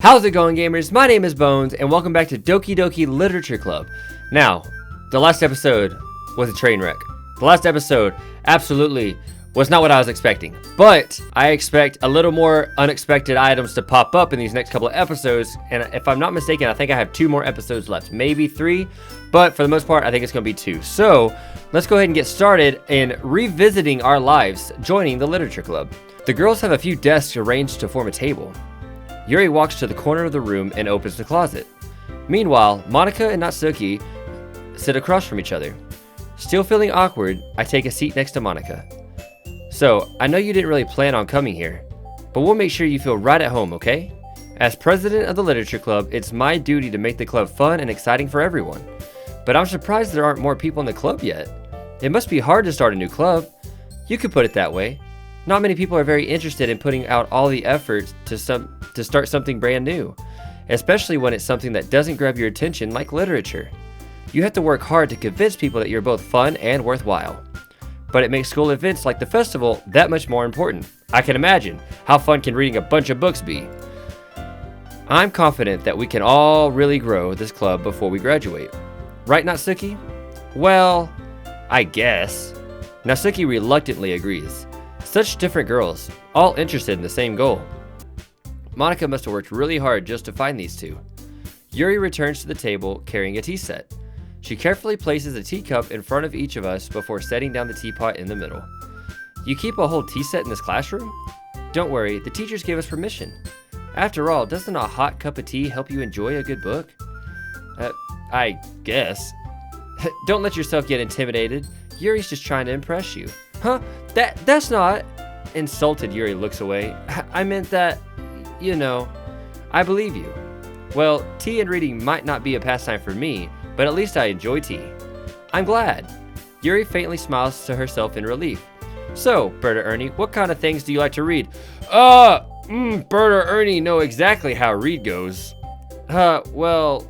How's it going, gamers? My name is Bonez, and welcome back to Doki Doki Literature Club. Now, the last episode was a train wreck. The last episode absolutely was not what I was expecting, but I expect a little more unexpected items to pop up in these next couple of episodes, and if I'm not mistaken, I think I have 2 more episodes left, maybe 3, but for the most part, I think it's going to be 2. So, let's go ahead and get started in revisiting our lives, joining the Literature Club. The girls have a few desks arranged to form a table. Yuri walks to the corner of the room and opens the closet. Meanwhile, Monika and Natsuki sit across from each other. Still feeling awkward, I take a seat next to Monika. So, I know you didn't really plan on coming here, but we'll make sure you feel right at home, okay? As president of the Literature Club, it's my duty to make the club fun and exciting for everyone. But I'm surprised there aren't more people in the club yet. It must be hard to start a new club. You could put it that way. Not many people are very interested in putting out all the effort to start something brand new, especially when it's something that doesn't grab your attention like literature. You have to work hard to convince people that you're both fun and worthwhile. But it makes school events like the festival that much more important. I can imagine. How fun can reading a bunch of books be? I'm confident that we can all really grow this club before we graduate. Right, Natsuki? Well, I guess. Natsuki reluctantly agrees. Such different girls, all interested in the same goal. Monika must have worked really hard just to find these two. Yuri returns to the table carrying a tea set. She carefully places a teacup in front of each of us before setting down the teapot in the middle. You keep a whole tea set in this classroom? Don't worry, the teachers gave us permission. After all, doesn't a hot cup of tea help you enjoy a good book? I guess. Don't let yourself get intimidated. Yuri's just trying to impress you. Huh? That's not... Insulted, Yuri looks away. I meant that, you know, I believe you. Well, tea and reading might not be a pastime for me, but at least I enjoy tea. I'm glad. Yuri faintly smiles to herself in relief. So, Berta Ernie, what kind of things do you like to read? Berta Ernie know exactly how read goes. Well,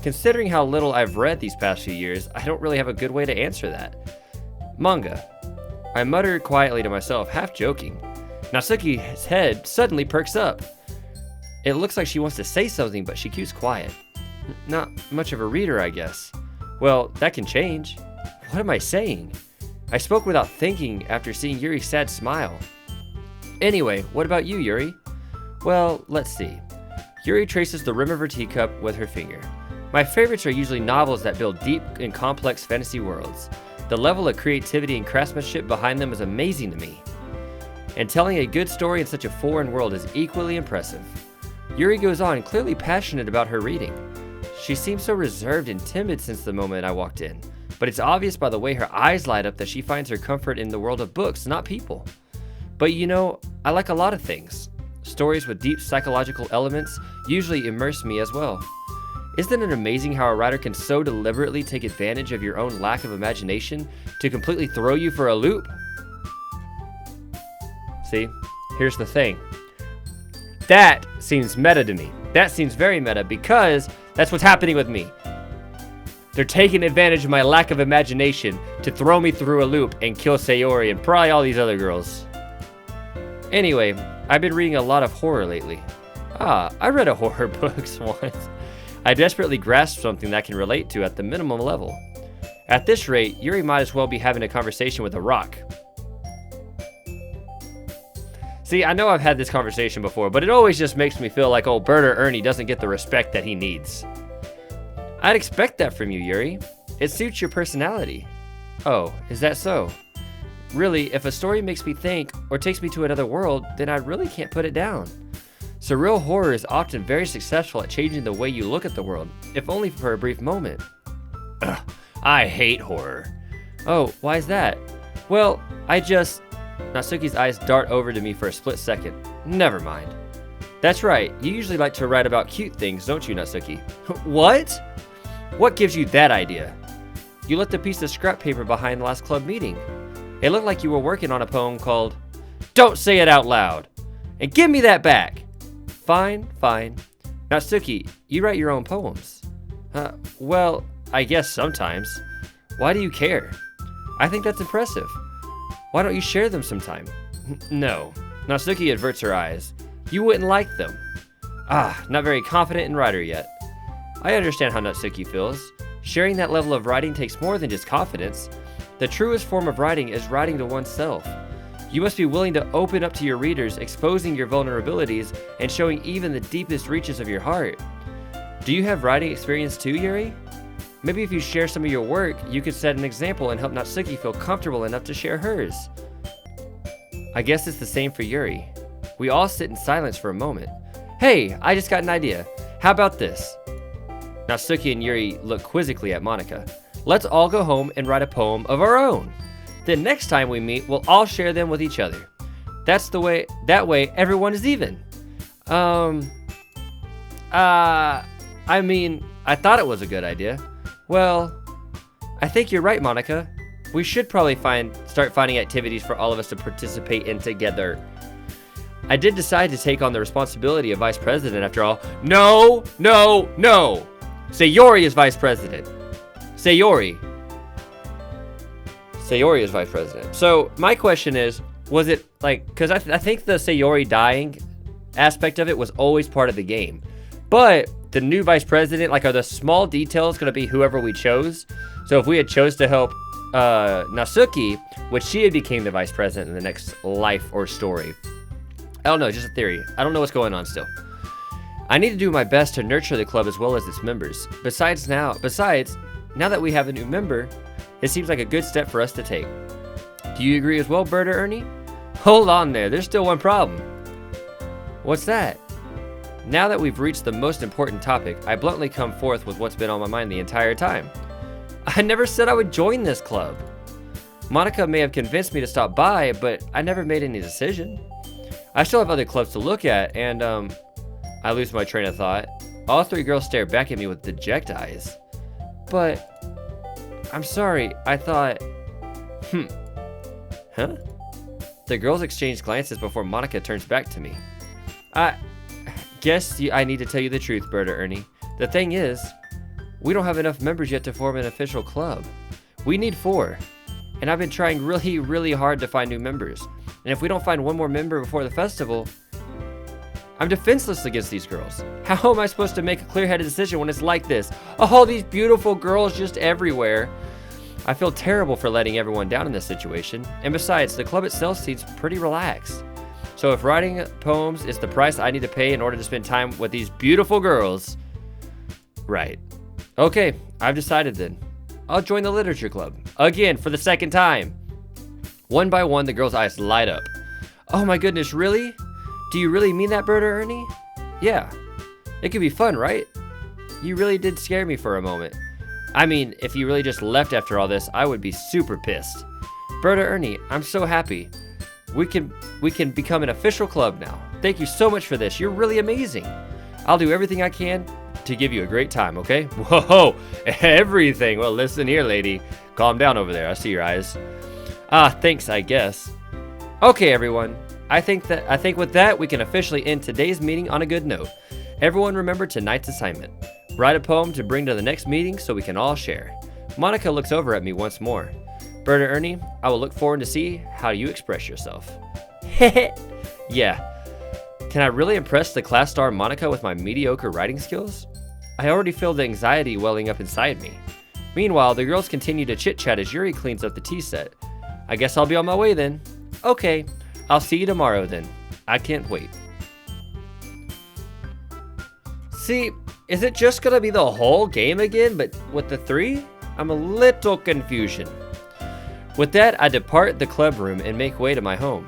considering how little I've read these past few years, I don't really have a good way to answer that. Manga. I muttered quietly to myself, half joking. Natsuki's head suddenly perks up. It looks like she wants to say something, but she keeps quiet. Not much of a reader, I guess. Well, that can change. What am I saying? I spoke without thinking after seeing Yuri's sad smile. Anyway, what about you, Yuri? Well, let's see. Yuri traces the rim of her teacup with her finger. My favorites are usually novels that build deep and complex fantasy worlds. The level of creativity and craftsmanship behind them is amazing to me. And telling a good story in such a foreign world is equally impressive. Yuri goes on, clearly passionate about her reading. She seems so reserved and timid since the moment I walked in, but it's obvious by the way her eyes light up that she finds her comfort in the world of books, not people. But you know, I like a lot of things. Stories with deep psychological elements usually immerse me as well. Isn't it amazing how a writer can so deliberately take advantage of your own lack of imagination to completely throw you for a loop? See, here's the thing. That seems meta to me. That seems very meta because that's what's happening with me. They're taking advantage of my lack of imagination to throw me through a loop and kill Sayori and probably all these other girls. Anyway, I've been reading a lot of horror lately. I read a horror books once. I desperately grasp something that I can relate to at the minimum level. At this rate, Yuri might as well be having a conversation with a rock. See, I know I've had this conversation before, but it always just makes me feel like old Berta Ernie doesn't get the respect that he needs. I'd expect that from you, Yuri. It suits your personality. Oh, is that so? Really, if a story makes me think or takes me to another world, then I really can't put it down. Surreal horror is often very successful at changing the way you look at the world, if only for a brief moment. Ugh, I hate horror. Oh, why is that? Well, Natsuki's eyes dart over to me for a split second. Never mind. That's right, you usually like to write about cute things, don't you, Natsuki? What? What gives you that idea? You left a piece of scrap paper behind the last club meeting. It looked like you were working on a poem called, Don't Say It Out Loud, and give me that back. Fine. Natsuki, you write your own poems. Well, I guess sometimes. Why do you care? I think that's impressive. Why don't you share them sometime? No. Natsuki averts her eyes. You wouldn't like them. Not very confident in writer yet. I understand how Natsuki feels. Sharing that level of writing takes more than just confidence. The truest form of writing is writing to oneself. You must be willing to open up to your readers, exposing your vulnerabilities and showing even the deepest reaches of your heart. Do you have writing experience too, Yuri? Maybe if you share some of your work, you could set an example and help Natsuki feel comfortable enough to share hers. I guess it's the same for Yuri. We all sit in silence for a moment. Hey, I just got an idea. How about this? Natsuki and Yuri look quizzically at Monika. Let's all go home and write a poem of our own. Then next time we meet, we'll all share them with each other. That way everyone is even. I mean, I thought it was a good idea. Well, I think you're right, Monika. We should probably start finding activities for all of us to participate in together. I did decide to take on the responsibility of vice president after all. No! Sayori is vice president. Sayori is vice president. So my question is, was it like, because I think the Sayori dying aspect of it was always part of the game. But the new vice president, like, are the small details going to be whoever we chose? So if we had chose to help Natsuki, would she have became the vice president in the next life or story? I don't know, just a theory. I don't know what's going on still. I need to do my best to nurture the club as well as its members. Besides, now that we have a new member, it seems like a good step for us to take. Do you agree as well, Bert or Ernie? Hold on there, there's still one problem. What's that? Now that we've reached the most important topic, I bluntly come forth with what's been on my mind the entire time. I never said I would join this club. Monika may have convinced me to stop by, but I never made any decision. I still have other clubs to look at, and I lose my train of thought. All three girls stare back at me with deject eyes. But I'm sorry, I thought... Huh? The girls exchange glances before Monika turns back to me. I guess I need to tell you the truth, Bert or Ernie. The thing is, we don't have enough members yet to form an official club. We need 4. And I've been trying really, really hard to find new members. And if we don't find one more member before the festival, I'm defenseless against these girls. How am I supposed to make a clear-headed decision when it's like this? All these beautiful girls just everywhere. I feel terrible for letting everyone down in this situation. And besides, the club itself seems pretty relaxed. So if writing poems is the price I need to pay in order to spend time with these beautiful girls... Right. Okay, I've decided then. I'll join the literature club. Again, for the second time. One by one, the girls' eyes light up. Oh my goodness, really? Do you really mean that, Bert or Ernie? Yeah. It could be fun, right? You really did scare me for a moment. I mean, if you really just left after all this, I would be super pissed. Bert or Ernie, I'm so happy. We can become an official club now. Thank you so much for this. You're really amazing. I'll do everything I can to give you a great time, okay? Whoa, everything. Well, listen here, lady. Calm down over there. I see your eyes. Thanks, I guess. Okay, everyone. I think with that, we can officially end today's meeting on a good note. Everyone remember tonight's assignment. Write a poem to bring to the next meeting so we can all share. Monika looks over at me once more. Bert or Ernie, I will look forward to see how you express yourself. Yeah. Can I really impress the class star Monika with my mediocre writing skills? I already feel the anxiety welling up inside me. Meanwhile, the girls continue to chit-chat as Yuri cleans up the tea set. I guess I'll be on my way then. Okay, I'll see you tomorrow then. I can't wait. See, is it just gonna be the whole game again, but with the 3? I'm a little confusion. With that, I depart the club room and make way to my home.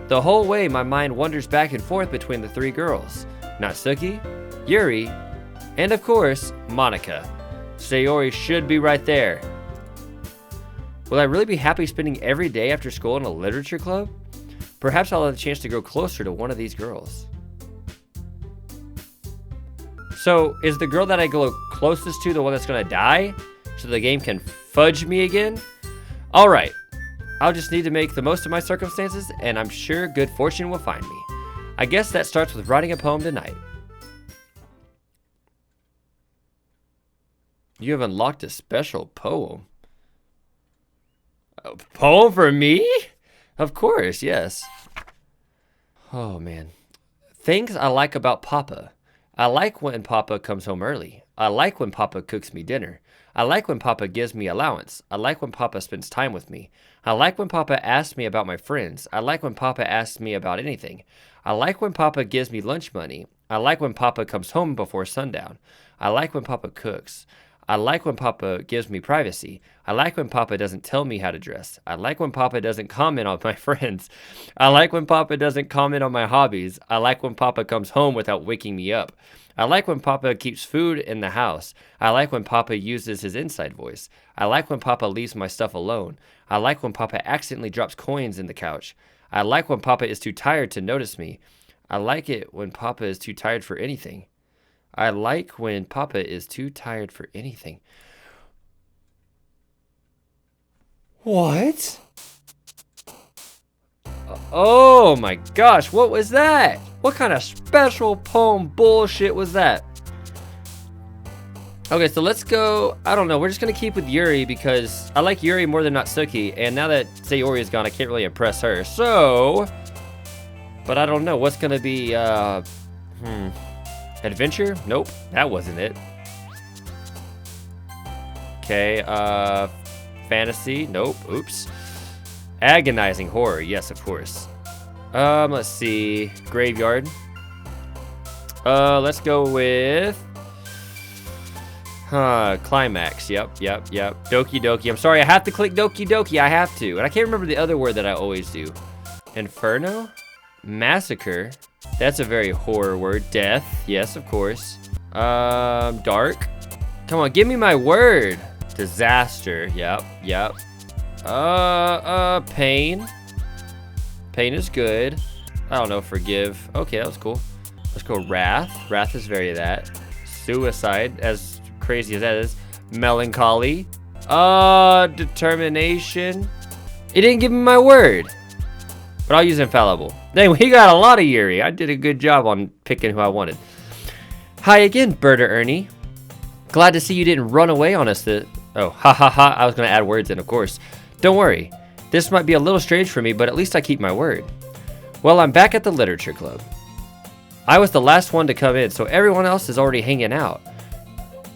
The whole way, my mind wanders back and forth between the 3 girls. Natsuki, Yuri, and of course, Monika. Sayori should be right there. Will I really be happy spending every day after school in a literature club? Perhaps I'll have a chance to grow closer to one of these girls. So, is the girl that I go closest to the one that's gonna die? So the game can fudge me again? Alright, I'll just need to make the most of my circumstances, and I'm sure good fortune will find me. I guess that starts with writing a poem tonight. You have unlocked a special poem. A poem for me? Of course, yes. Oh man. Things I like about Papa. I like when Papa comes home early. I like when Papa cooks me dinner. I like when Papa gives me allowance. I like when Papa spends time with me. I like when Papa asks me about my friends. I like when Papa asks me about anything. I like when Papa gives me lunch money. I like when Papa comes home before sundown. I like when Papa cooks. I like when Papa gives me privacy. I like when Papa doesn't tell me how to dress. I like when Papa doesn't comment on my friends. I like when Papa doesn't comment on my hobbies. I like when Papa comes home without waking me up. I like when Papa keeps food in the house. I like when Papa uses his inside voice. I like when Papa leaves my stuff alone. I like when Papa accidentally drops coins in the couch. I like when Papa is too tired to notice me. I like it when Papa is too tired for anything. I like when Papa is too tired for anything. What? Oh my gosh, what was that? What kind of special poem bullshit was that? Okay, so let's go. I don't know. We're just going to keep with Yuri because I like Yuri more than Natsuki. And now that Sayori is gone, I can't really impress her. So, but I don't know. What's going to be, adventure? Nope, that wasn't it. Okay, fantasy? Nope, oops. Agonizing horror, yes, of course. Let's see, graveyard. Let's go with climax. Yep. Doki Doki. I'm sorry, I have to click Doki Doki. I have to, and I can't remember the other word that I always do. Inferno, massacre. That's a very horror word. Death, yes, of course. Dark. Come on, give me my word. Disaster. Yep. Pain. Pain is good. I don't know, forgive. Okay, that was cool. Let's go wrath. Wrath is very that. Suicide, as crazy as that is. Melancholy. Determination. It didn't give me my word. But I'll use infallible. Anyway, he got a lot of Yuri. I did a good job on picking who I wanted. Hi again, Birder Ernie. Glad to see you didn't run away on us. Oh, ha. I was going to add words in, of course. Don't worry. This might be a little strange for me, but at least I keep my word. Well, I'm back at the Literature Club. I was the last one to come in, so everyone else is already hanging out.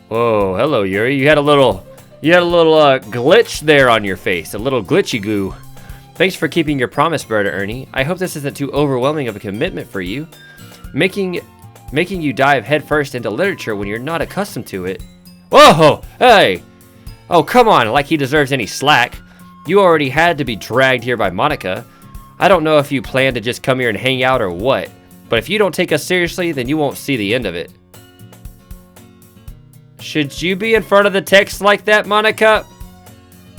Whoa, hello, Yuri. You had a little glitch there on your face. A little glitchy goo. Thanks for keeping your promise, Birder Ernie. I hope this isn't too overwhelming of a commitment for you. Making you dive headfirst into literature when you're not accustomed to it. Whoa, hey! Oh, come on, like he deserves any slack. You already had to be dragged here by Monica. I don't know if you plan to just come here and hang out or what, but if you don't take us seriously, then you won't see the end of it. Should you be in front of the text like that, Monica?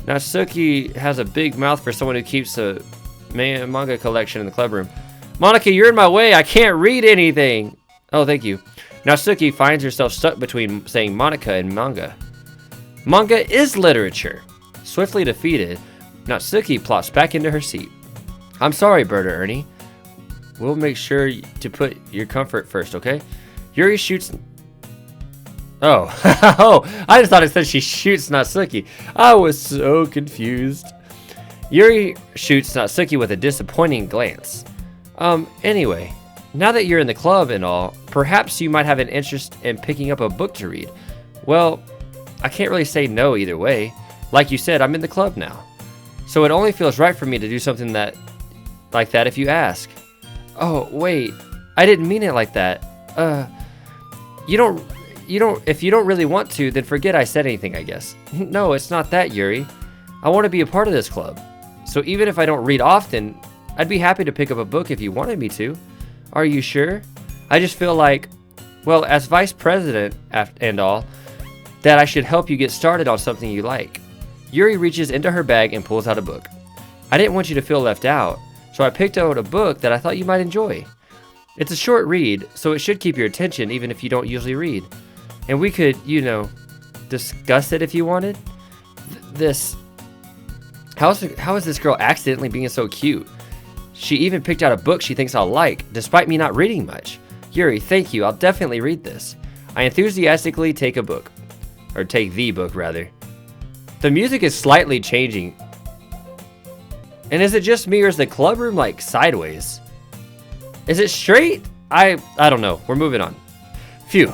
Natsuki has a big mouth for someone who keeps a manga collection in the club room. Monica, you're in my way. I can't read anything. Oh, thank you. Natsuki finds herself stuck between saying Monica and manga. Manga is literature. Swiftly defeated, Natsuki plops back into her seat. I'm sorry, Birder Ernie. We'll make sure to put your comfort first, okay? Yuri shoots... Oh, I just thought it said she shoots Natsuki. I was so confused. Yuri shoots Natsuki with a disappointing glance. Anyway, now that you're in the club and all, perhaps you might have an interest in picking up a book to read. Well, I can't really say no either way. Like you said, I'm in the club now. So it only feels right for me to do something like that if you ask. Oh, wait, I didn't mean it like that. If you don't really want to, then forget I said anything, I guess. No, it's not that, Yuri. I want to be a part of this club. So even if I don't read often, I'd be happy to pick up a book if you wanted me to. Are you sure? I just feel like, well, as vice president and all, that I should help you get started on something you like. Yuri reaches into her bag and pulls out a book. I didn't want you to feel left out, so I picked out a book that I thought you might enjoy. It's a short read, so it should keep your attention even if you don't usually read. And we could, discuss it if you wanted. How is this girl accidentally being so cute? She even picked out a book she thinks I'll like, despite me not reading much. Yuri, thank you. I'll definitely read this. I enthusiastically take a book. Or take the book, rather. The music is slightly changing. And is it just me or is the club room like sideways? Is it straight? I don't know. We're moving on. Phew.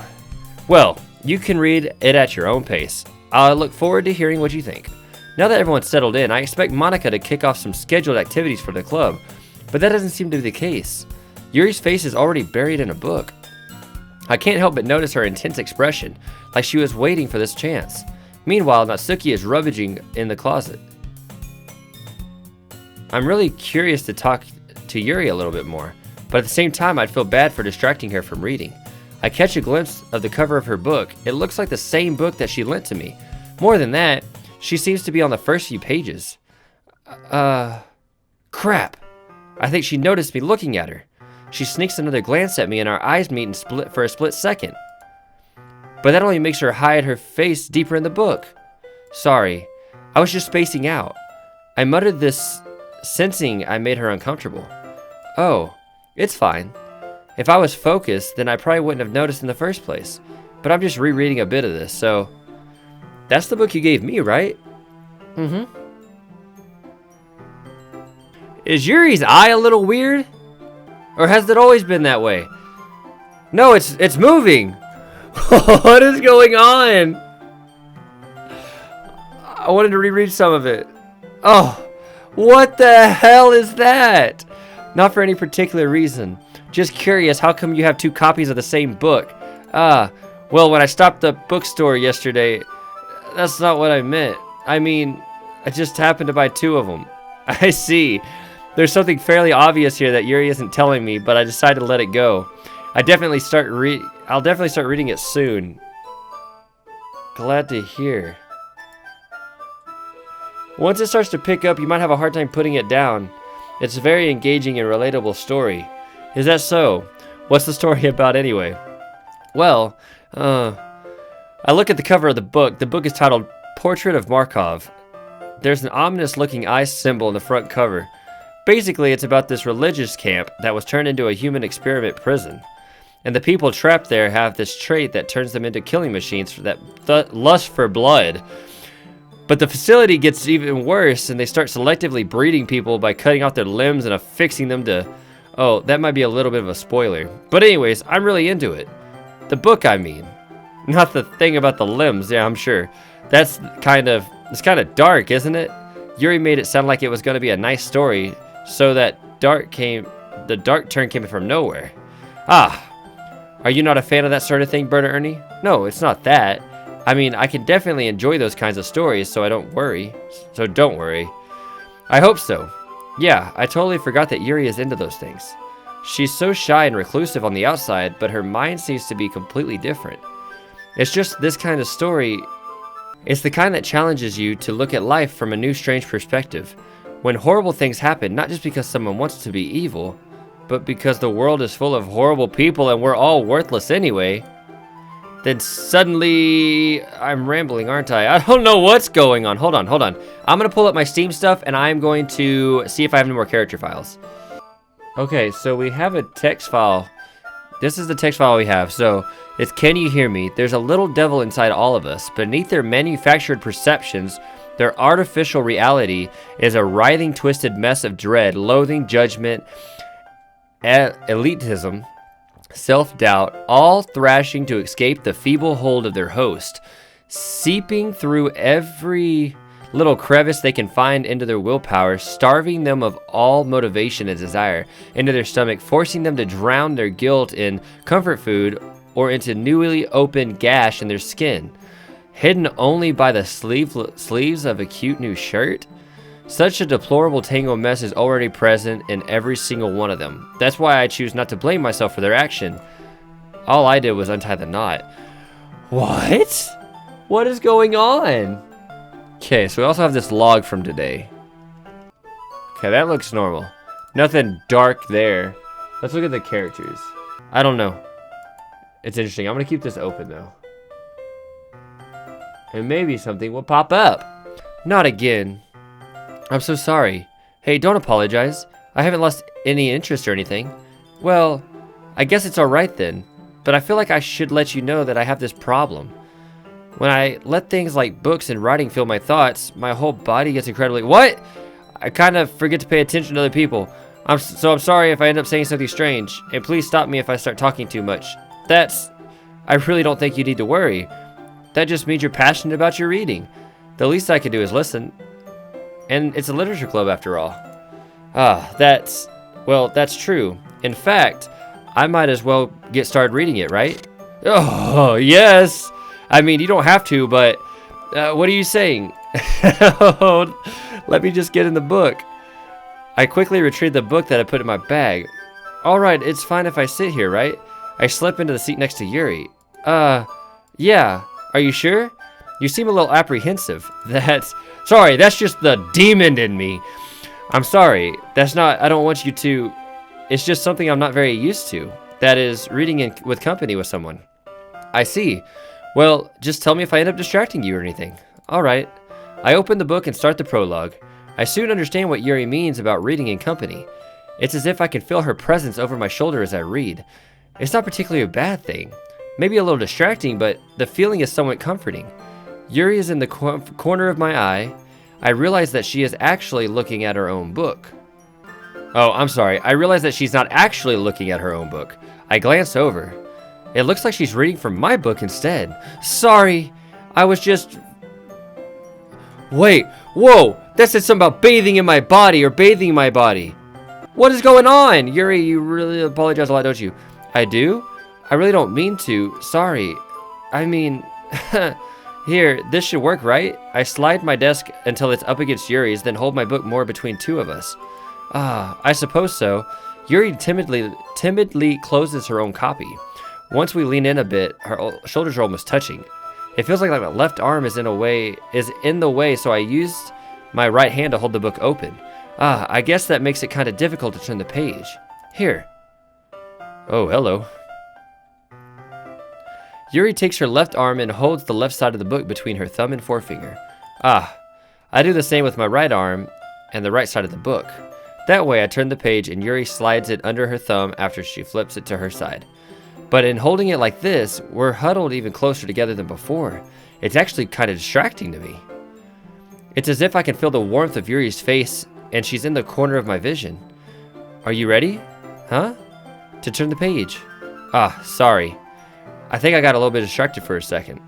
Well, you can read it at your own pace. I look forward to hearing what you think. Now that everyone's settled in, I expect Monica to kick off some scheduled activities for the club, but that doesn't seem to be the case. Yuri's face is already buried in a book. I can't help but notice her intense expression, like she was waiting for this chance. Meanwhile, Natsuki is rummaging in the closet. I'm really curious to talk to Yuri a little bit more, but at the same time I'd feel bad for distracting her from reading. I catch a glimpse of the cover of her book. It looks like the same book that she lent to me. More than that, she seems to be on the first few pages. Crap. I think she noticed me looking at her. She sneaks another glance at me and our eyes meet and split for a split second. But that only makes her hide her face deeper in the book. Sorry, I was just spacing out. I muttered this, sensing I made her uncomfortable. Oh, it's fine. If I was focused, then I probably wouldn't have noticed in the first place. But I'm just rereading a bit of this, so... That's the book you gave me, right? Mm-hmm. Is Yuri's eye a little weird? Or has it always been that way? No, it's moving! What is going on? I wanted to reread some of it. Oh, what the hell is that? Not for any particular reason. Just curious, how come you have 2 copies of the same book? Well, when I stopped the bookstore yesterday, that's not what I meant. I mean, I just happened to buy 2 of them. I see. There's something fairly obvious here that Yuri isn't telling me, but I decided to let it go. I'll definitely start reading it soon. Glad to hear. Once it starts to pick up, you might have a hard time putting it down. It's a very engaging and relatable story. Is that so? What's the story about anyway? Well, I look at the cover of the book. The book is titled Portrait of Markov. There's an ominous looking eye symbol in the front cover. Basically, it's about this religious camp that was turned into a human experiment prison. And the people trapped there have this trait that turns them into killing machines that lust for blood. But the facility gets even worse, and they start selectively breeding people by cutting off their limbs and affixing them to... Oh, that might be a little bit of a spoiler. But anyways, I'm really into it. The book, I mean. Not the thing about the limbs, yeah, I'm sure. It's kind of dark, isn't it? Yuri made it sound like it was going to be a nice story, so the dark turn came from nowhere. Are you not a fan of that sort of thing, Berta Ernie? No, it's not that. I mean, I can definitely enjoy those kinds of stories, so don't worry. I hope so. Yeah, I totally forgot that Yuri is into those things. She's so shy and reclusive on the outside, but her mind seems to be completely different. It's just this kind of story. It's the kind that challenges you to look at life from a new, strange perspective. When horrible things happen, not just because someone wants to be evil, but because the world is full of horrible people and we're all worthless anyway, then suddenly... I'm rambling, aren't I? I don't know what's going on. Hold on. I'm going to pull up my Steam stuff, and I'm going to see if I have any more character files. Okay, so we have a text file. This is the text file we have. So, it's Can You Hear Me? There's a little devil inside all of us. Beneath their manufactured perceptions, their artificial reality is a writhing, twisted mess of dread, loathing, judgment, elitism, self-doubt, all thrashing to escape the feeble hold of their host, seeping through every little crevice they can find into their willpower, starving them of all motivation and desire into their stomach, forcing them to drown their guilt in comfort food or into newly opened gash in their skin, hidden only by the sleeves of a cute new shirt. Such a deplorable tangled mess is already present in every single one of them. That's why I choose not to blame myself for their action. All I did was untie the knot. What? What is going on? Okay, so we also have this log from today. Okay, that looks normal. Nothing dark there. Let's look at the characters. I don't know. It's interesting. I'm going to keep this open, though. And maybe something will pop up. Not again. I'm so sorry. Hey, don't apologize. I haven't lost any interest or anything. Well, I guess it's alright then. But I feel like I should let you know that I have this problem. When I let things like books and writing fill my thoughts, my whole body gets incredibly... What? I kind of forget to pay attention to other people. I'm sorry if I end up saying something strange. And please stop me if I start talking too much. I really don't think you need to worry. That just means you're passionate about your reading. The least I can do is listen. And it's a literature club after all. That's true. In fact, I might as well get started reading it, right? Oh, yes. I mean, you don't have to, but what are you saying? Let me just get in the book. I quickly retrieved the book that I put in my bag. All right, it's fine if I sit here, right? I slip into the seat next to Yuri. Yeah. Are you sure? You seem a little apprehensive. That's just the demon in me. I'm sorry. I don't want you to. It's just something I'm not very used to. That is, reading with company with someone. I see. Well, just tell me if I end up distracting you or anything. All right. I open the book and start the prologue. I soon understand what Yuri means about reading in company. It's as if I can feel her presence over my shoulder as I read. It's not particularly a bad thing. Maybe a little distracting, but the feeling is somewhat comforting. Yuri is in the corner of my eye. I realize that she is actually looking at her own book. Oh, I'm sorry. I realize that she's not actually looking at her own book. I glance over. It looks like she's reading from my book instead. Sorry. I was just... Wait. Whoa. That said something about bathing in my body or bathing my body. What is going on? Yuri, you really apologize a lot, don't you? I do? I really don't mean to. Sorry. I mean... Here, this should work, right? I slide my desk until it's up against Yuri's, then hold my book more between two of us. I suppose so. Yuri timidly closes her own copy. Once we lean in a bit, her shoulders are almost touching. It feels like my left arm is in the way, so I used my right hand to hold the book open. I guess that makes it kind of difficult to turn the page. Here. Oh, hello. Yuri takes her left arm and holds the left side of the book between her thumb and forefinger. I do the same with my right arm and the right side of the book. That way I turn the page and Yuri slides it under her thumb after she flips it to her side. But in holding it like this, we're huddled even closer together than before. It's actually kind of distracting to me. It's as if I can feel the warmth of Yuri's face and she's in the corner of my vision. Are you ready? Huh? To turn the page. Sorry. I think I got a little bit distracted for a second.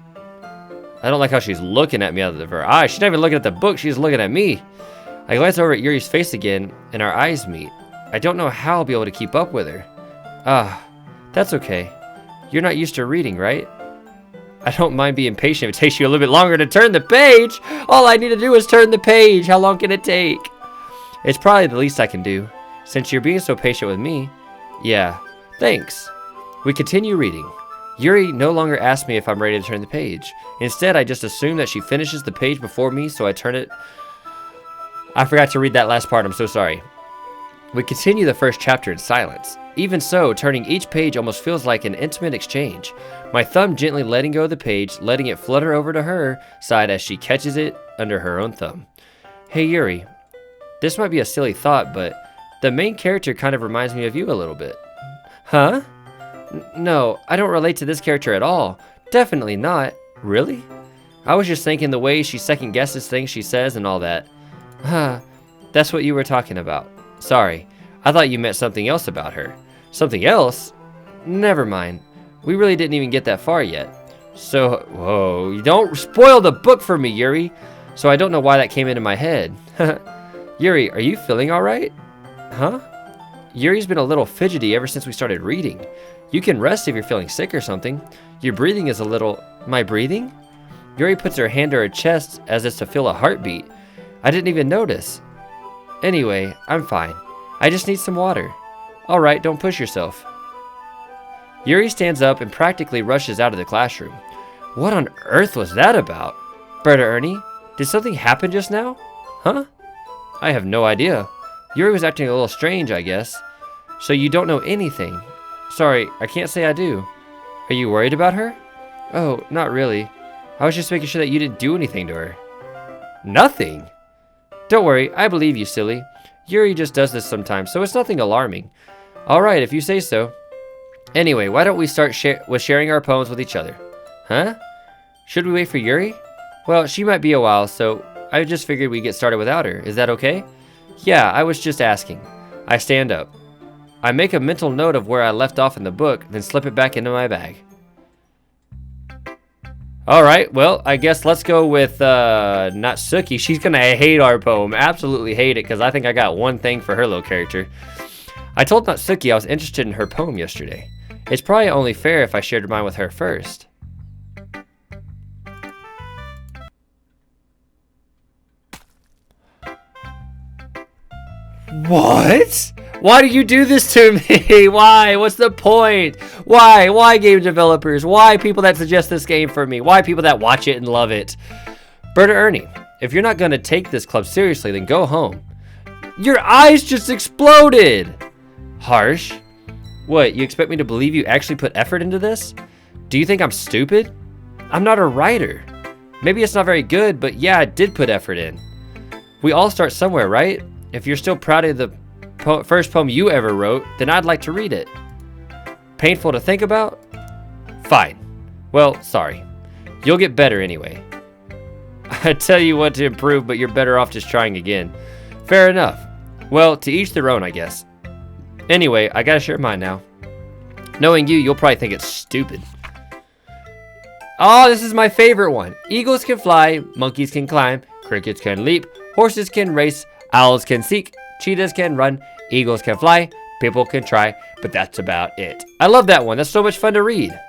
I don't like how she's looking at me out of her eyes. She's not even looking at the book, she's looking at me. I glance over at Yuri's face again, and our eyes meet. I don't know how I'll be able to keep up with her. That's okay. You're not used to reading, right? I don't mind being patient if it takes you a little bit longer to turn the page. All I need to do is turn the page. How long can it take? It's probably the least I can do. Since you're being so patient with me. Yeah, thanks. We continue reading. Yuri no longer asks me if I'm ready to turn the page. Instead, I just assume that she finishes the page before me, so I turn it. I forgot to read that last part, I'm so sorry. We continue the first chapter in silence. Even so, turning each page almost feels like an intimate exchange. My thumb gently letting go of the page, letting it flutter over to her side as she catches it under her own thumb. Hey Yuri, this might be a silly thought, but the main character kind of reminds me of you a little bit. Huh? No, I don't relate to this character at all. Definitely not. Really? I was just thinking the way she second guesses things she says and all that. That's what you were talking about. Sorry, I thought you meant something else about her. Something else? Never mind. We really didn't even get that far yet. So, whoa, you don't spoil the book for me, Yuri. So I don't know why that came into my head. Yuri, are you feeling alright? Huh? Yuri's been a little fidgety ever since we started reading. You can rest if you're feeling sick or something. Your breathing is a little... My breathing? Yuri puts her hand to her chest as if to feel a heartbeat. I didn't even notice. Anyway, I'm fine. I just need some water. Alright, don't push yourself. Yuri stands up and practically rushes out of the classroom. What on earth was that about? Berta Ernie, did something happen just now? Huh? I have no idea. Yuri was acting a little strange, I guess. So you don't know anything. Sorry, I can't say I do. Are you worried about her? Oh, not really. I was just making sure that you didn't do anything to her. Nothing? Don't worry, I believe you, silly. Yuri just does this sometimes, so it's nothing alarming. Alright, if you say so. Anyway, why don't we start with sharing our poems with each other? Huh? Should we wait for Yuri? Well, she might be a while, so I just figured we'd get started without her. Is that okay? Yeah, I was just asking. I stand up. I make a mental note of where I left off in the book, then slip it back into my bag. Alright, well, I guess let's go with, Natsuki. She's gonna hate our poem. Absolutely hate it, because I think I got one thing for her little character. I told Natsuki I was interested in her poem yesterday. It's probably only fair if I shared mine with her first. What? Why do you do this to me? Why? What's the point? Why? Why game developers? Why people that suggest this game for me? Why people that watch it and love it? Berta Ernie, if you're not going to take this club seriously, then go home. Your eyes just exploded! Harsh. What, you expect me to believe you actually put effort into this? Do you think I'm stupid? I'm not a writer. Maybe it's not very good, but yeah, I did put effort in. We all start somewhere, right? If you're still proud of the first poem you ever wrote, then I'd like to read it. Painful to think about? Fine. Well, sorry. You'll get better anyway. I tell you what to improve, but you're better off just trying again. Fair enough. Well, to each their own, I guess. Anyway, I gotta share mine now. Knowing you, you'll probably think it's stupid. Oh, this is my favorite one. Eagles can fly, monkeys can climb, crickets can leap, horses can race, owls can seek, cheetahs can run, eagles can fly, people can try, but that's about it. I love that one. That's so much fun to read.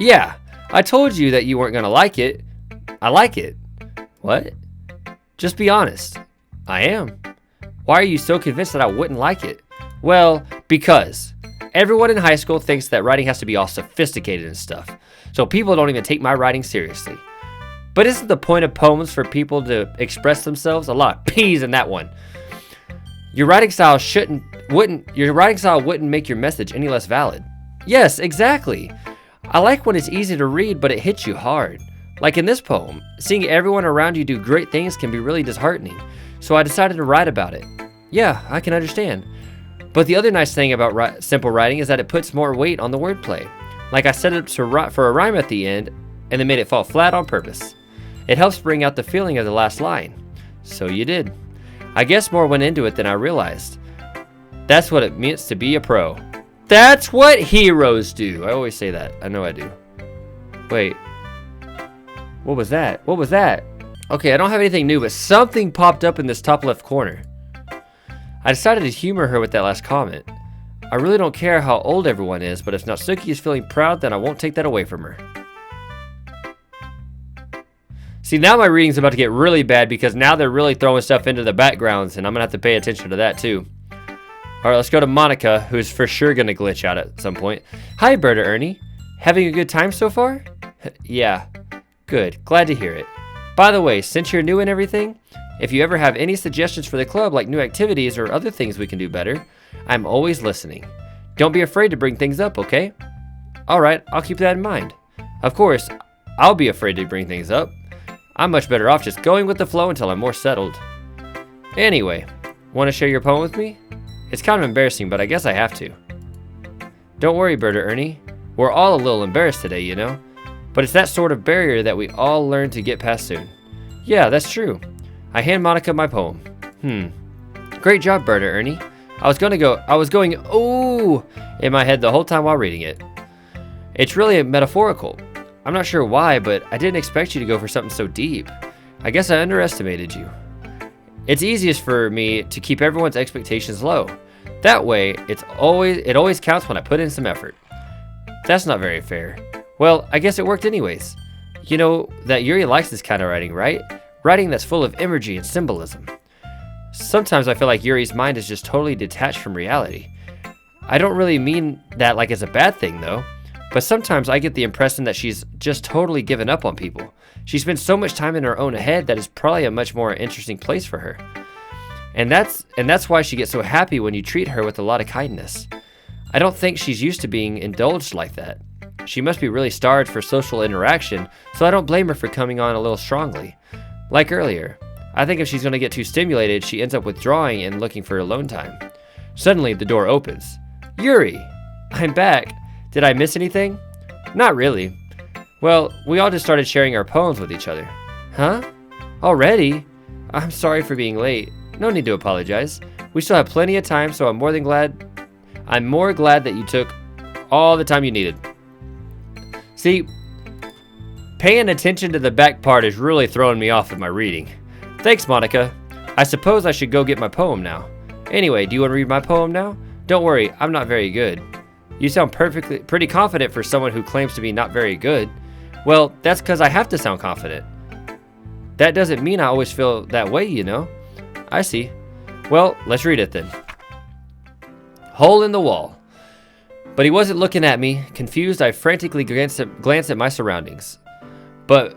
Yeah, I told you that you weren't gonna like it. I like it. What? Just be honest. I am. Why are you so convinced that I wouldn't like it? Well, because everyone in high school thinks that writing has to be all sophisticated and stuff. So people don't even take my writing seriously. But isn't the point of poems for people to express themselves? A lot of P's in that one. Your writing style wouldn't make your message any less valid. Yes, exactly. I like when it's easy to read, but it hits you hard. Like in this poem, seeing everyone around you do great things can be really disheartening. So I decided to write about it. Yeah, I can understand. But the other nice thing about simple writing is that it puts more weight on the wordplay. Like I set it up for a rhyme at the end, and then made it fall flat on purpose. It helps bring out the feeling of the last line. So you did. I guess more went into it than I realized. That's what it means to be a pro. That's what heroes do. I always say that. I know I do. Wait. What was that? What was that? Okay, I don't have anything new, but something popped up in this top left corner. I decided to humor her with that last comment. I really don't care how old everyone is, but if Natsuki is feeling proud, then I won't take that away from her. See, now my reading's about to get really bad because now they're really throwing stuff into the backgrounds, and I'm going to have to pay attention to that too. Alright, let's go to Monica, who's for sure going to glitch out at some point. Hi, Berta Ernie. Having a good time so far? Yeah. Good. Glad to hear it. By the way, since you're new and everything, if you ever have any suggestions for the club, like new activities or other things we can do better, I'm always listening. Don't be afraid to bring things up, okay? Alright, I'll keep that in mind. Of course, I'll be afraid to bring things up. I'm much better off just going with the flow until I'm more settled. Anyway, want to share your poem with me? It's kind of embarrassing, but I guess I have to. Don't worry, Berta Ernie. We're all a little embarrassed today, you know? But it's that sort of barrier that we all learn to get past soon. Yeah, that's true. I hand Monica my poem. Great job, Berta Ernie. I was going, ooh, in my head the whole time while reading it. It's really metaphorical. I'm not sure why, but I didn't expect you to go for something so deep. I guess I underestimated you. It's easiest for me to keep everyone's expectations low. That way, it always counts when I put in some effort. That's not very fair. Well, I guess it worked anyways. You know that Yuri likes this kind of writing, right? Writing that's full of imagery and symbolism. Sometimes I feel like Yuri's mind is just totally detached from reality. I don't really mean that like it's a bad thing though, but sometimes I get the impression that she's just totally given up on people. She spends so much time in her own head that it's probably a much more interesting place for her. And that's why she gets so happy when you treat her with a lot of kindness. I don't think she's used to being indulged like that. She must be really starved for social interaction, so I don't blame her for coming on a little strongly. Like earlier, I think if she's going to get too stimulated, she ends up withdrawing and looking for alone time. Suddenly, the door opens. Yuri! I'm back. Did I miss anything? Not really. Well, we all just started sharing our poems with each other. Huh? Already? I'm sorry for being late. No need to apologize. We still have plenty of time, so I'm more glad that you took all the time you needed. See, Paying attention to the back part is really throwing me off in my reading. Thanks, Monica. I suppose I should go get my poem now. Anyway, do you want to read my poem now? Don't worry, I'm not very good. You sound pretty confident for someone who claims to be not very good. Well, that's because I have to sound confident. That doesn't mean I always feel that way, you know. I see. Well, let's read it then. Hole in the wall. But he wasn't looking at me. Confused, I frantically glanced at my surroundings. But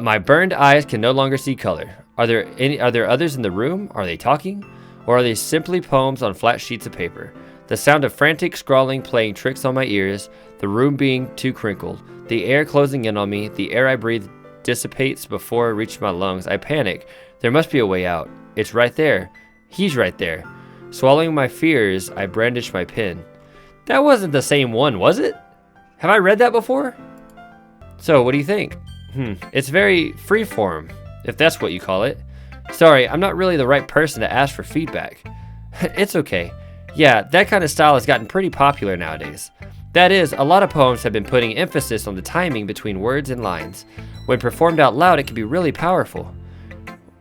my burned eyes can no longer see color. Are there others in the room? Are they talking? Or are they simply poems on flat sheets of paper? The sound of frantic scrawling playing tricks on my ears, the room being too crinkled, the air closing in on me, the air I breathe dissipates before it reaches my lungs. I panic. There must be a way out. It's right there. He's right there. Swallowing my fears, I brandish my pen. That wasn't the same one, was it? Have I read that before? So, what do you think? It's very freeform, if that's what you call it. Sorry, I'm not really the right person to ask for feedback. It's okay. Yeah, that kind of style has gotten pretty popular nowadays. That is, a lot of poems have been putting emphasis on the timing between words and lines. When performed out loud, it can be really powerful.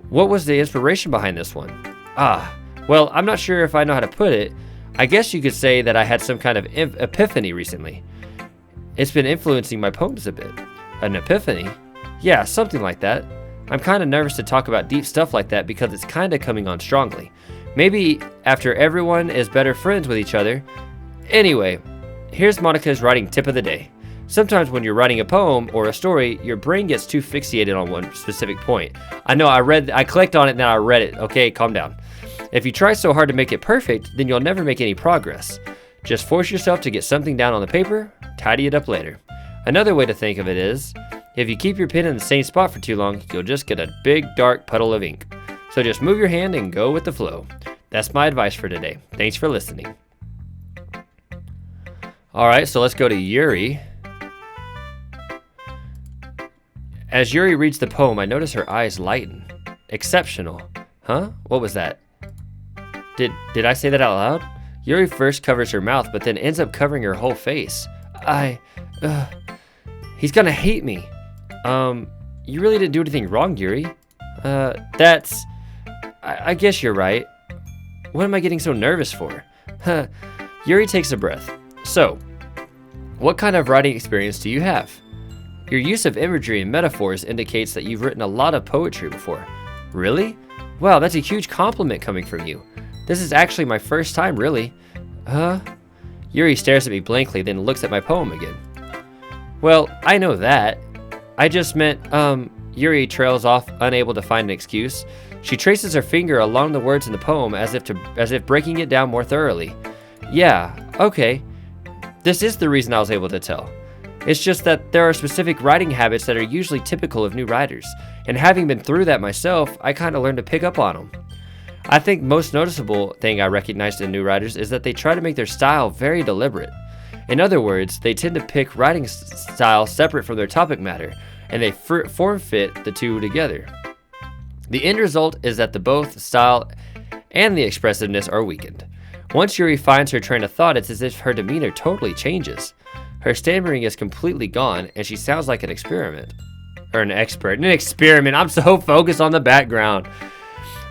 What was the inspiration behind this one? Well, I'm not sure if I know how to put it. I guess you could say that I had some kind of epiphany recently. It's been influencing my poems a bit. An epiphany? Yeah, something like that. I'm kind of nervous to talk about deep stuff like that because it's kind of coming on strongly. Maybe after everyone is better friends with each other. Anyway, here's Monica's writing tip of the day. Sometimes when you're writing a poem or a story, your brain gets too fixated on one specific point. I know I clicked on it and then I read it. Okay, calm down. If you try so hard to make it perfect, then you'll never make any progress. Just force yourself to get something down on the paper, tidy it up later. Another way to think of it is, if you keep your pen in the same spot for too long, you'll just get a big dark puddle of ink. So just move your hand and go with the flow. That's my advice for today. Thanks for listening. Alright, so let's go to Yuri. As Yuri reads the poem, I notice her eyes lighten. Exceptional. Huh? What was that? Did I say that out loud? Yuri first covers her mouth, but then ends up covering her whole face. He's gonna hate me. You really didn't do anything wrong, Yuri. I guess you're right. What am I getting so nervous for? Yuri takes a breath. So, what kind of writing experience do you have? Your use of imagery and metaphors indicates that you've written a lot of poetry before. Really? Wow, that's a huge compliment coming from you. This is actually my first time, really. Yuri stares at me blankly, then looks at my poem again. Well, I know that. I just meant, Yuri trails off, unable to find an excuse. She traces her finger along the words in the poem as if breaking it down more thoroughly. Yeah, okay. This is the reason I was able to tell. It's just that there are specific writing habits that are usually typical of new writers, and having been through that myself, I kind of learned to pick up on them. I think most noticeable thing I recognized in new writers is that they try to make their style very deliberate. In other words, they tend to pick writing style separate from their topic matter, and they form fit the two together. The end result is that both style and the expressiveness are weakened. Once Yuri finds her train of thought, it's as if her demeanor totally changes. Her stammering is completely gone, and she sounds like an experiment. Or an expert. An experiment! I'm so focused on the background.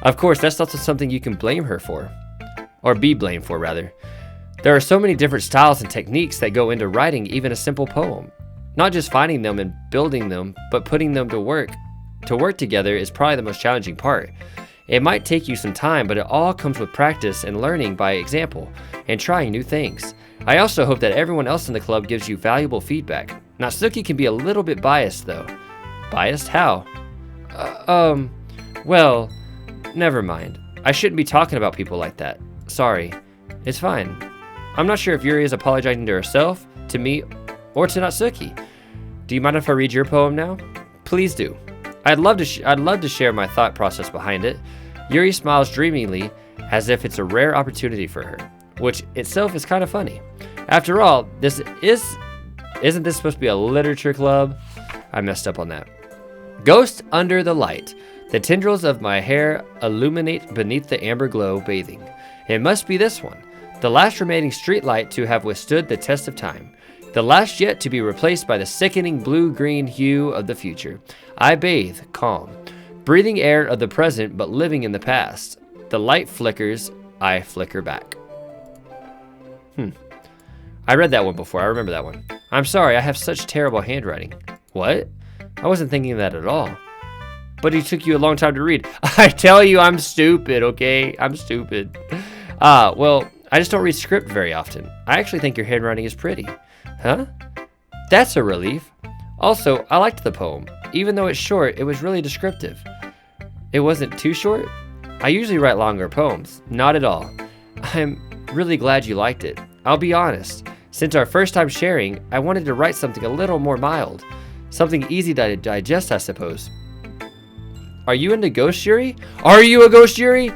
Of course, that's not something you can blame her for. Or be blamed for, rather. There are so many different styles and techniques that go into writing even a simple poem. Not just finding them and building them, but putting them to work. To work together is probably the most challenging part. It might take you some time, but it all comes with practice and learning by example, and trying new things. I also hope that everyone else in the club gives you valuable feedback. Natsuki can be a little bit biased, though. Biased? How? Well, never mind. I shouldn't be talking about people like that. Sorry. It's fine. I'm not sure if Yuri is apologizing to herself, to me, or to Natsuki. Do you mind if I read your poem now? Please do. I'd love to share my thought process behind it. Yuri smiles dreamingly, as if it's a rare opportunity for her, which itself is kind of funny. After all, isn't this supposed to be a literature club? I messed up on that. Ghost under the light. The tendrils of my hair illuminate beneath the amber glow bathing. It must be this one, the last remaining streetlight to have withstood the test of time. The last yet to be replaced by the sickening blue-green hue of the future. I bathe, calm, breathing air of the present but living in the past. The light flickers, I flicker back. I read that one before, I remember that one. I'm sorry, I have such terrible handwriting. What? I wasn't thinking that at all. But it took you a long time to read. I tell you, I'm stupid, okay? I'm stupid. Well, I just don't read script very often. I actually think your handwriting is pretty. Huh? That's a relief. Also, I liked the poem. Even though it's short, it was really descriptive. It wasn't too short? I usually write longer poems. Not at all. I'm really glad you liked it. I'll be honest. Since our first time sharing, I wanted to write something a little more mild. Something easy to digest, I suppose. Are you into ghosts, Yuri? Are you a ghost, Yuri?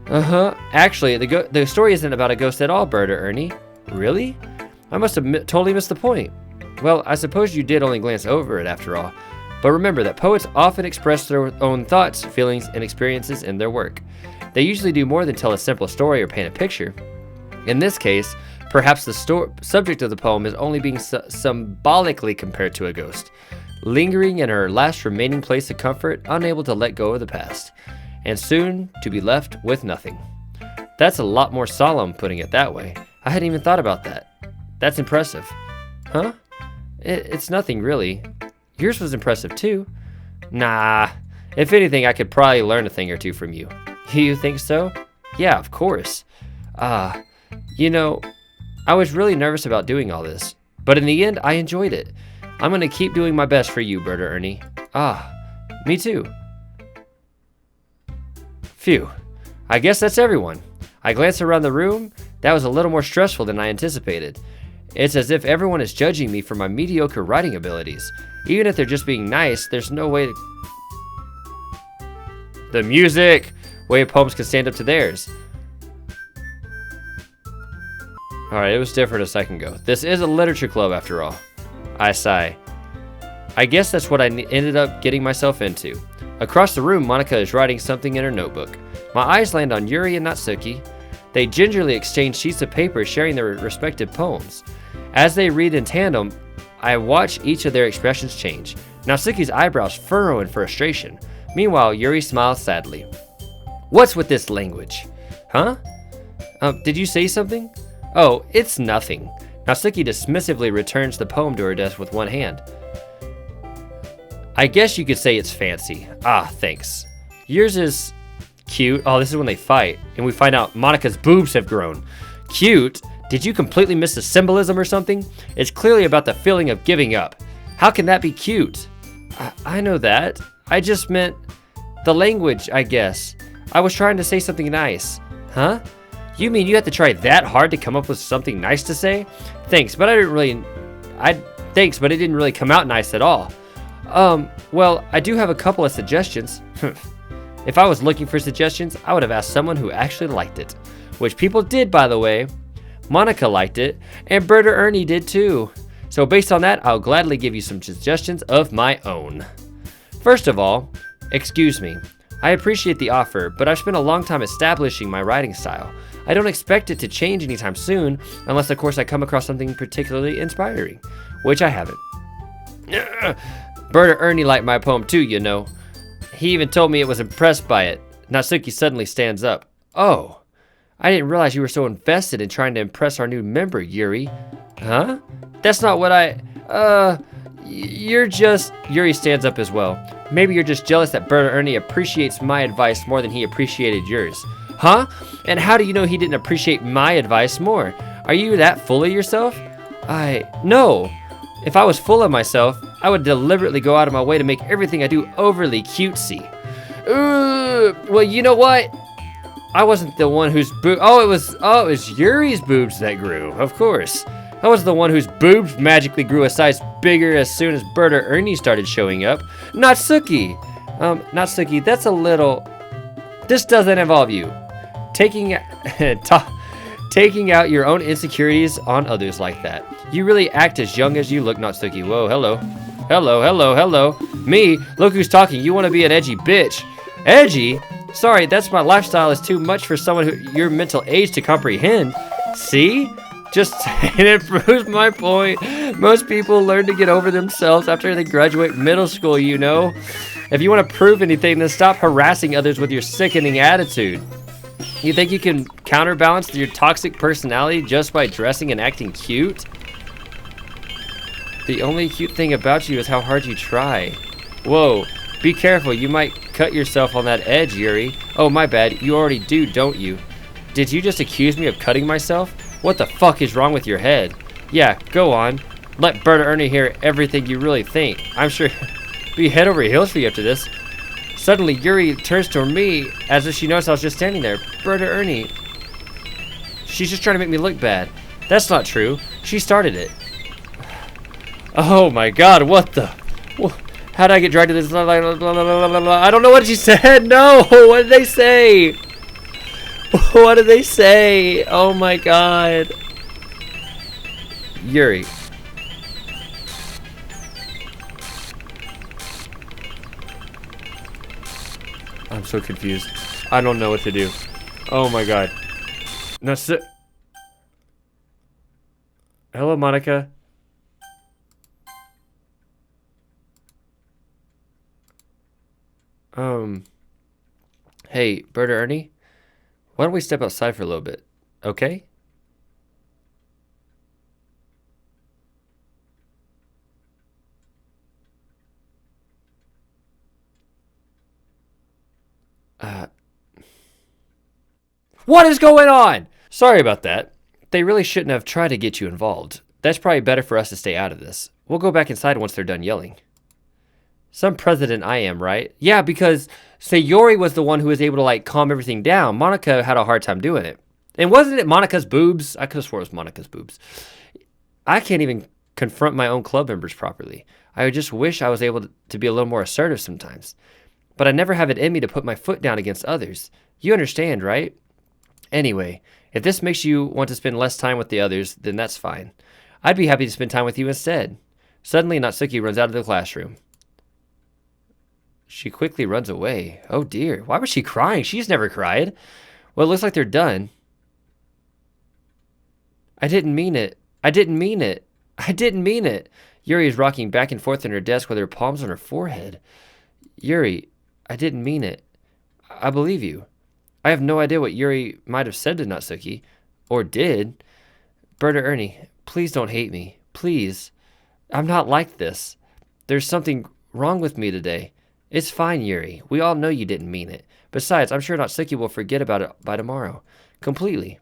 Uh-huh. Actually, the story isn't about a ghost at all, Berta Ernie. Really? I must have totally missed the point. Well, I suppose you did only glance over it after all. But remember that poets often express their own thoughts, feelings, and experiences in their work. They usually do more than tell a simple story or paint a picture. In this case, perhaps the subject of the poem is only being symbolically compared to a ghost, lingering in her last remaining place of comfort, unable to let go of the past, and soon to be left with nothing. That's a lot more solemn, putting it that way. I hadn't even thought about that. That's impressive. Huh? It's nothing, really. Yours was impressive, too. Nah. If anything, I could probably learn a thing or two from you. You think so? Yeah, of course. You know, I was really nervous about doing all this, but in the end, I enjoyed it. I'm gonna keep doing my best for you, Berta Ernie. Me too. Phew. I guess that's everyone. I glanced around the room. That was a little more stressful than I anticipated. It's as if everyone is judging me for my mediocre writing abilities. Even if they're just being nice, there's no way to... The music! Way poems can stand up to theirs. Alright, it was different a second ago. This is a literature club after all. I sigh. I guess that's what I ended up getting myself into. Across the room, Monica is writing something in her notebook. My eyes land on Yuri and Natsuki. They gingerly exchange sheets of paper, sharing their respective poems. As they read in tandem, I watch each of their expressions change. Natsuki's eyebrows furrow in frustration. Meanwhile, Yuri smiles sadly. What's with this language? Huh? Did you say something? Oh, it's nothing. Natsuki dismissively returns the poem to her desk with one hand. I guess you could say it's fancy. Thanks. Yours is cute. Oh, this is when they fight, and we find out Monica's boobs have grown. Cute? Did you completely miss the symbolism or something? It's clearly about the feeling of giving up. How can that be cute? I know that. I just meant the language, I guess. I was trying to say something nice. Huh? You mean you had to try that hard to come up with something nice to say? Thanks, but it didn't really come out nice at all. Well, I do have a couple of suggestions. If I was looking for suggestions, I would have asked someone who actually liked it. Which people did, by the way. Monica liked it, and Berta Ernie did too. So based on that, I'll gladly give you some suggestions of my own. First of all, excuse me. I appreciate the offer, but I've spent a long time establishing my writing style. I don't expect it to change anytime soon, unless of course I come across something particularly inspiring, which I haven't. Berta Ernie liked my poem too, you know. He even told me it was impressed by it. Natsuki suddenly stands up. Oh, I didn't realize you were so invested in trying to impress our new member, Yuri. Huh? That's not what Yuri stands up as well. Maybe you're just jealous that Berta Ernie appreciates my advice more than he appreciated yours. Huh? And how do you know he didn't appreciate my advice more? Are you that full of yourself? No. If I was full of myself, I would deliberately go out of my way to make everything I do overly cutesy. Well, you know what? I wasn't the one whose it was Yuri's boobs that grew, of course. I was the one whose boobs magically grew a size bigger as soon as Berta Ernie started showing up. Natsuki! Natsuki, that's a little... This doesn't involve you. Taking out your own insecurities on others like that. You really act as young as you look, Natsuki. Whoa, hello. Hello. Me? Look who's talking. You want to be an edgy bitch. Edgy? Sorry, that's my lifestyle is too much for someone your mental age to comprehend. See? Just saying, it proves my point. Most people learn to get over themselves after they graduate middle school, you know? If you want to prove anything, then stop harassing others with your sickening attitude. You think you can counterbalance your toxic personality just by dressing and acting cute? The only cute thing about you is how hard you try. Whoa, be careful, you might cut yourself on that edge, Yuri. Oh, my bad, you already do, don't you? Did you just accuse me of cutting myself? What the fuck is wrong with your head? Yeah, go on. Let Berta Ernie hear everything you really think. I'm sure be head over heels for you after this. Suddenly, Yuri turns to me as if she noticed I was just standing there. Berta Ernie. She's just trying to make me look bad. That's not true. She started it. Oh my god, what the? How did I get dragged to this? I don't know what she said. No, what did they say? What did they say? Oh my god. Yuri. I'm so confused. I don't know what to do. Oh my god. No, hello, Monica. Hey, Berta Ernie? Why don't we step outside for a little bit, okay? What is going on? Sorry about that. They really shouldn't have tried to get you involved. That's probably better for us to stay out of this. We'll go back inside once they're done yelling. Some president I am, right? Yeah, because Sayori was the one who was able to like calm everything down. Monica had a hard time doing it. And wasn't it Monica's boobs? I could have swore it was Monica's boobs. I can't even confront my own club members properly. I just wish I was able to be a little more assertive sometimes. But I never have it in me to put my foot down against others. You understand, right? Anyway, if this makes you want to spend less time with the others, then that's fine. I'd be happy to spend time with you instead. Suddenly, Natsuki runs out of the classroom. She quickly runs away. Oh dear, why was she crying? She's never cried. Well, it looks like they're done. I didn't mean it. I didn't mean it. I didn't mean it. Yuri is rocking back and forth in her desk with her palms on her forehead. Yuri, I didn't mean it. I believe you. I have no idea what Yuri might have said to Natsuki. Or did. Berta Ernie, please don't hate me. Please. I'm not like this. There's something wrong with me today. It's fine, Yuri. We all know you didn't mean it. Besides, I'm sure Natsuki will forget about it by tomorrow. Completely.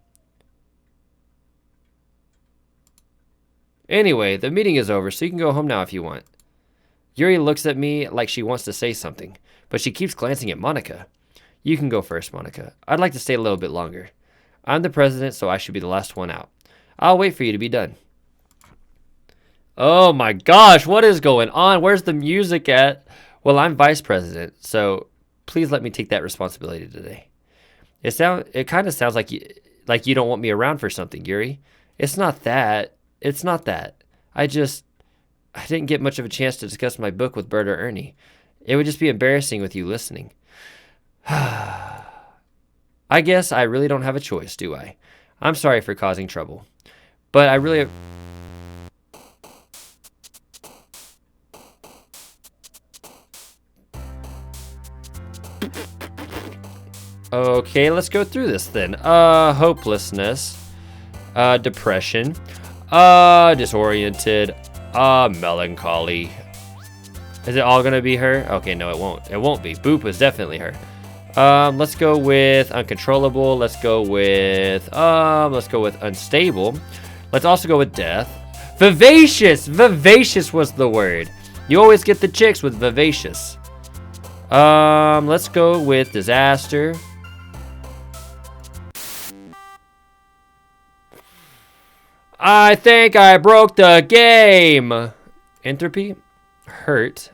Anyway, the meeting is over, so you can go home now if you want. Yuri looks at me like she wants to say something, but she keeps glancing at Monica. You can go first, Monica. I'd like to stay a little bit longer. I'm the president, so I should be the last one out. I'll wait for you to be done. Oh my gosh, what is going on? Where's the music at? Well, I'm vice president, so please let me take that responsibility today. It kind of sounds like you don't want me around for something, Yuri. It's not that. It's not that. I didn't get much of a chance to discuss my book with Berta Ernie. It would just be embarrassing with you listening. I guess I really don't have a choice, do I? I'm sorry for causing trouble. But I really... Okay, let's go through this then. Hopelessness. Depression. Disoriented. Melancholy. Is it all gonna be her? Okay, no, it won't. It won't be. Boop was definitely her. Let's go with uncontrollable. Let's go with unstable. Let's also go with death. Vivacious! Vivacious was the word. You always get the chicks with vivacious. Let's go with disaster. I think I broke the game. Entropy. Hurt.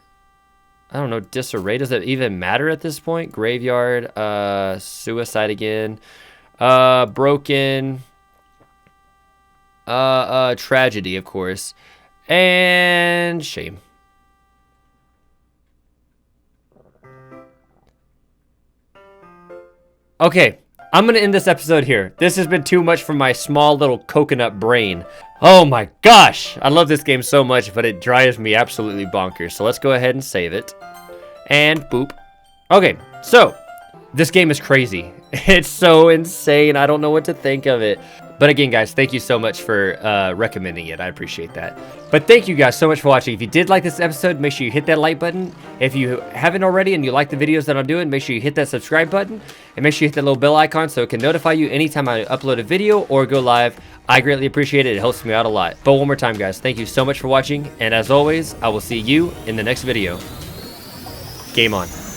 I don't know, disarray. Does it even matter at this point? Graveyard. Suicide again. Broken. Tragedy, of course. And shame. Okay. I'm going to end this episode here. This has been too much for my small little coconut brain. Oh my gosh. I love this game so much, but it drives me absolutely bonkers. So let's go ahead and save it. And boop. Okay, so this game is crazy. It's so insane. I don't know what to think of it. But again, guys, thank you so much for recommending it. I appreciate that. But thank you guys so much for watching. If you did like this episode, make sure you hit that like button. If you haven't already and you like the videos that I'm doing, make sure you hit that subscribe button. And make sure you hit that little bell icon so it can notify you anytime I upload a video or go live. I greatly appreciate it. It helps me out a lot. But one more time, guys, thank you so much for watching. And as always, I will see you in the next video. Game on.